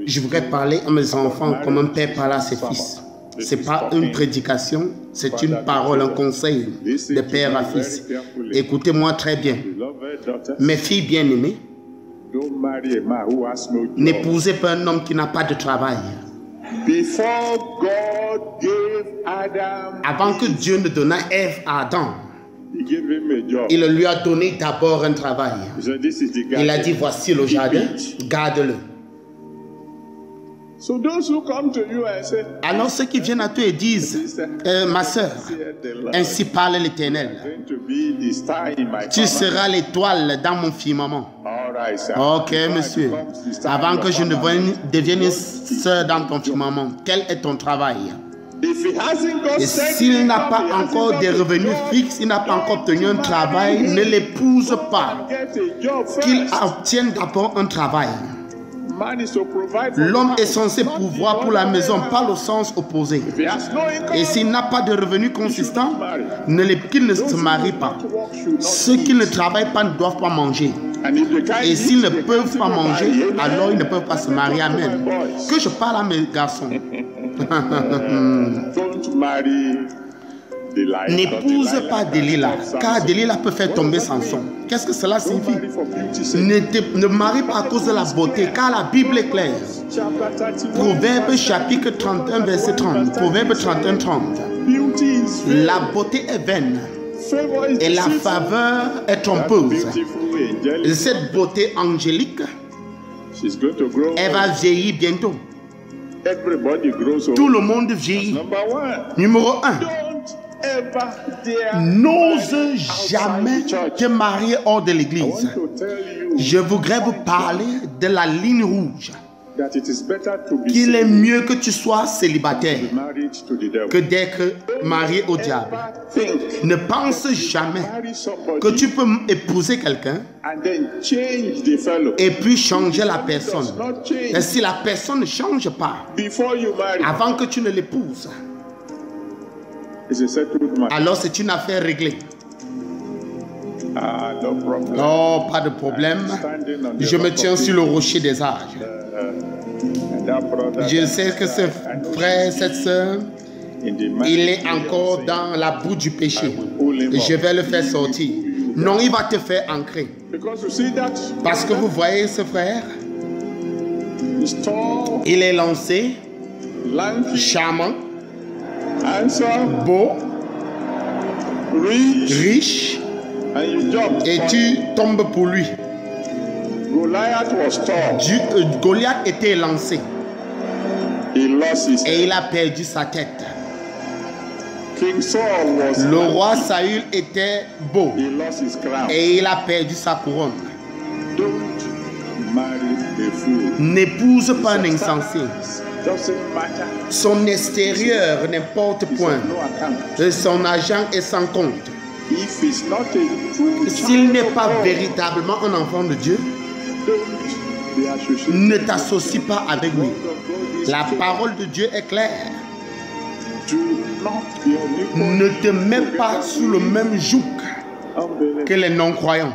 Je voudrais parler à mes enfants comme un père parle à ses fils. Ce n'est pas une prédication, c'est une parole, un conseil de père à fils. Écoutez-moi très bien. Mes filles bien-aimées, n'épousez pas un homme qui n'a pas de travail. Avant que Dieu ne donna Ève à Adam, il lui a donné d'abord un travail. Il a dit, voici le jardin, garde-le. Alors ceux qui viennent à toi et disent, ma soeur, ainsi parle l'Éternel, tu seras l'étoile dans mon firmament. Ok, monsieur, avant que je ne devienne une soeur dans ton firmament, quel est ton travail? Et s'il n'a pas encore des revenus fixes, il n'a pas encore obtenu un travail, ne l'épouse pas. Qu'il obtienne d'abord un travail. L'homme est censé pouvoir pour la maison, pas le sens opposé. Et s'il n'a pas de revenus consistants, qu'il ne se marie pas. Ceux qui ne travaillent pas ne doivent pas manger. Et s'ils ne peuvent pas manger, alors ils ne peuvent pas se marier. Amen. Que je parle à mes garçons. N'épouse pas Delilah, car Delilah peut faire tomber Samson. Qu'est-ce que cela signifie? Ne marie pas à cause de la beauté, car la Bible est claire. Proverbe chapitre 31, verset 30. Proverbe 31, 30. La beauté est vaine et la faveur est trompeuse. Et cette beauté angélique, elle va vieillir bientôt. Tout le monde vieillit. Numéro 1. N'ose jamais te marier hors de l'église. Je voudrais vous parler de la ligne rouge. Qu'il est mieux que tu sois célibataire que d'être marié au diable. Ne pense jamais que tu peux épouser quelqu'un et puis changer la personne. Et si la personne ne change pas avant que tu ne l'épouses, alors c'est une affaire réglée. Oh, pas de problème. Je me tiens sur le rocher des âges. Je sais que ce frère, cette soeur, il est encore dans la boue du péché. Je vais le faire sortir. Non, il va te faire ancrer. Parce que vous voyez ce frère, il est lancé, charmant, beau, riche, et tu tombes pour lui. Goliath était lancé et il a perdu sa tête. Le roi Saül était beau et il a perdu sa couronne. N'épouse pas un insensé. Son extérieur n'importe point. Son argent est sans compte. S'il n'est pas véritablement un enfant de Dieu, ne t'associe pas avec lui. La parole de Dieu est claire. Ne te mets pas sous le même joug que les non-croyants.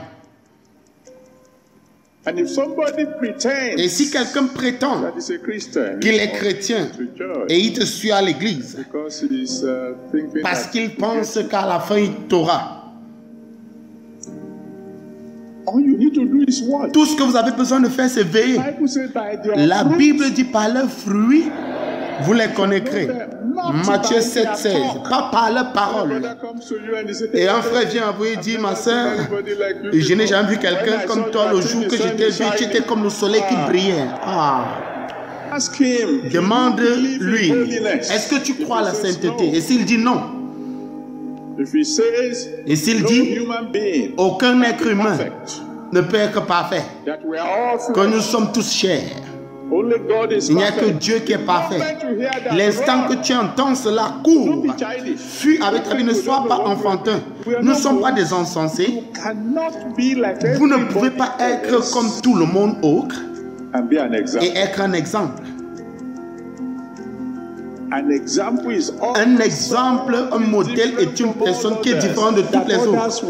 Et si quelqu'un prétend qu'il est chrétien et il te suit à l'église parce qu'il pense qu'à la fin il t'aura, tout ce que vous avez besoin de faire, c'est veiller. La Bible dit par leurs fruits, vous les connaîtrez. Matthieu 7, 16. Pas par leurs paroles. Et un frère vient à vous et dit, ma soeur, je n'ai jamais vu quelqu'un comme toi le jour que je t'ai vu. Tu étais comme le soleil qui brillait. Demande-lui, est-ce que tu crois à la sainteté? Et s'il dit non, et s'il dit, aucun être humain ne peut être parfait, que nous sommes tous chers, il n'y a que Dieu qui est parfait. L'instant que tu entends cela, cours, fuis avec ta vie, ne sois pas enfantin. Nous ne sommes pas des insensés. Vous ne pouvez pas être comme tout le monde autre et être un exemple. Un exemple, un modèle est une personne qui est différente de toutes les autres,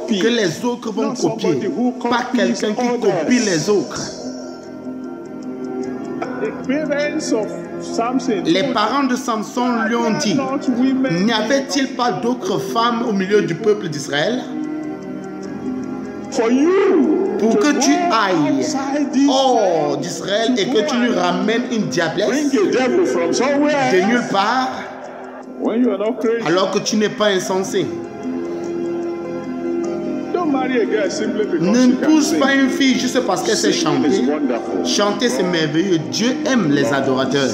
que les autres vont copier, pas quelqu'un qui copie les autres. Les parents de Samson lui ont dit, n'y avait-il pas d'autres femmes au milieu du peuple d'Israël? Pour que tu ailles hors d'Israël et que tu lui ramènes une diablesse de nulle part, alors que tu n'es pas insensé. Ne pousse pas une fille juste parce qu'elle sait chanter. Chanter, c'est merveilleux. Dieu aime les adorateurs.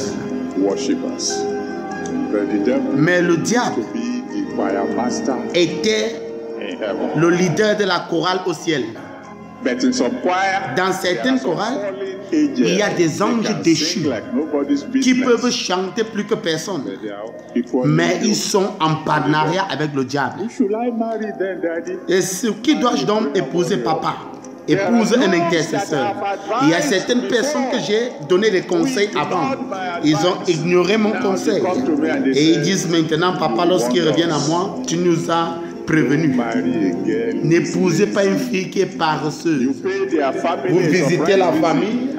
Mais le diable était le leader de la chorale au ciel. Dans certaines chorales, il y a des anges déchus qui peuvent chanter plus que personne. Mais ils sont en partenariat avec le diable. Et qui dois-je donc épouser, papa? Épouse un intercesseur. Il y a certaines personnes que j'ai donné des conseils avant. Ils ont ignoré mon conseil. Et ils disent maintenant, papa, lorsqu'ils reviennent à moi, tu nous as prévenu. N'épousez pas une fille qui est paresseuse. Vous visitez la famille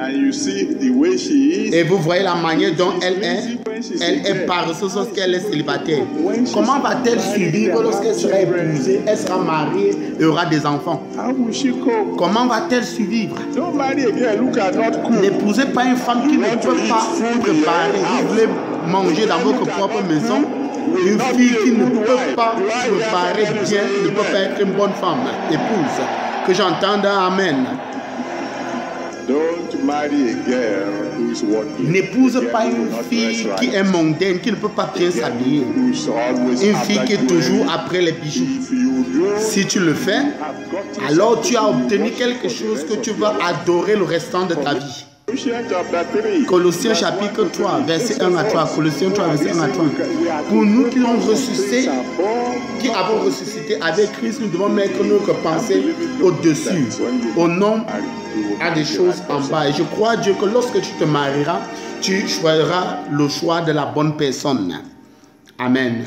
et vous voyez la manière dont elle est. Elle est paresseuse lorsqu'elle est célibataire. Comment va-t-elle survivre lorsqu'elle sera épousée? Elle sera mariée et aura des enfants. Comment va-t-elle survivre? N'épousez pas une femme qui ne peut pas préparer. Vous voulez manger dans votre propre maison. Une fille qui ne peut pas préparer bien, ne peut pas être une bonne femme, épouse. Que j'entende Amen. N'épouse pas une fille qui est mondaine, qui ne peut pas bien s'habiller. Une fille qui est toujours après les bijoux. Si tu le fais, alors tu as obtenu quelque chose que tu vas adorer le restant de ta vie. Colossiens chapitre 3, verset 1 à 3. Colossiens 3, verset 1 à 3. Pour nous qui avons ressuscité avec Christ, nous devons mettre notre pensée au-dessus, au nom à des choses en bas. Et je crois, Dieu, que lorsque tu te marieras, tu choisiras le choix de la bonne personne. Amen.